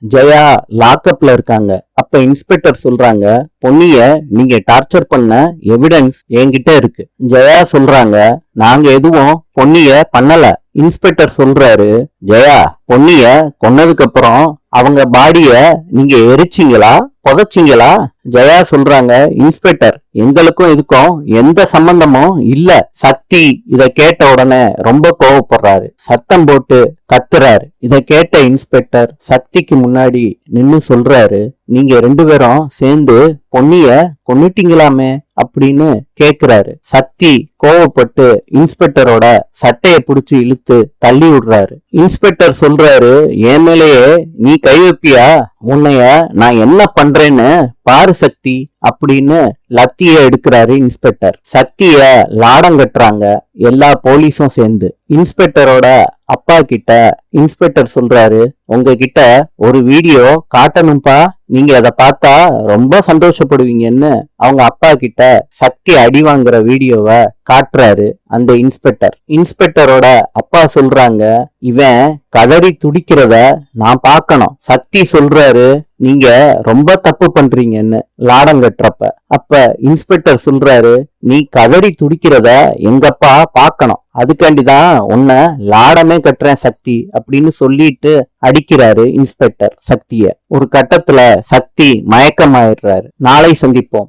ஜெயா லாக்அப்ல இருக்காங்க. அப்ப இன்ஸ்பெக்டர் சொல்றாங்க, பொன்னிய நீங்க டார்ச்சர் பண்ண எவிடன்ஸ் என்கிட்ட இருக்கு. ஜெயா சொல்றாங்க, நாங்க எதுவும் பொன்னிய பண்ணல. இன்ஸ்பெக்டர் சொல்றாரு, ஜெயா பொன்னிய கொன்னதுக்கு அப்புறம் அவங்க பாடிய நீங்க எரிச்சீங்களா புதைச்சிங்களா? ஜெயா சொல்றாங்க, இன்ஸ்பெக்டர் எங்களுக்கும் இதுக்கும் எந்த சம்பந்தமும் இல்ல. சக்தி இத கேட்ட உடனே ரொம்ப கோவப்படுறாரு, சத்தம் போட்டு கத்துறாரு. இத கேட்ட இன்ஸ்பெக்டர் சக்திக்கு முன்னாடி நின்னு சொல்றாரு, நீங்க 2 பேரும் சேர்ந்து பொன்னிய கொன்னுட்டீங்களாமே அப்படின்னு கேக்குறாரு. சக்தி கோவப்பட்டு இன்ஸ்பெக்டரோட சட்டைய புடிச்சு இழுத்து தள்ளி விடுறாரு. இன்ஸ்பெக்டர் சொல்றாரு, என் மேலேயே நீ கை வைப்பியா? உன்னைய நான் என்ன பண்றேன்னு பாரு சக்தி அப்படின்னு லத்திய எடுக்கிறாரு இன்ஸ்பெக்டர். சக்திய லாடம் கட்டுறாங்க எல்லா போலீஸும் சேர்ந்து. இன்ஸ்பெக்டரோட அப்பா கிட்ட இன்ஸ்பெக்டர் சொல்றாரு, உங்ககிட்ட ஒரு வீடியோ காட்டணும்பா, நீங்க அதை பார்த்தா ரொம்ப சந்தோஷப்படுவீங்கன்னு அவங்க அப்பா கிட்ட சக்தி அடி வாங்குற வீடியோவை காட்டுறாரு அந்த இன்ஸ்பெக்டர். இன்ஸ்பெக்டரோட அப்பா சொல்றாங்க, இவன் கதறி துடிக்கிறத நான் பார்க்கணும். சக்தி சொல்றாரு, நீங்க ரொம்ப தப்பு பண்றீங்கன்னு லாடம் கட்டுறப்ப. அப்ப இன்ஸ்பெக்டர் சொல்றாரு, நீ கதறி துடிக்கிறத எங்கப்பா பார்க்கணும், அதுக்காண்டிதான் உன்னை லாடமே கட்டுறேன் சக்தி அப்படின்னு சொல்லிட்டு அடிக்கிறாரு இன்ஸ்பெக்டர் சக்திய. ஒரு கட்டத்துல சக்தி மயக்கமாயிடுறாரு. நாளை சந்திப்போம்.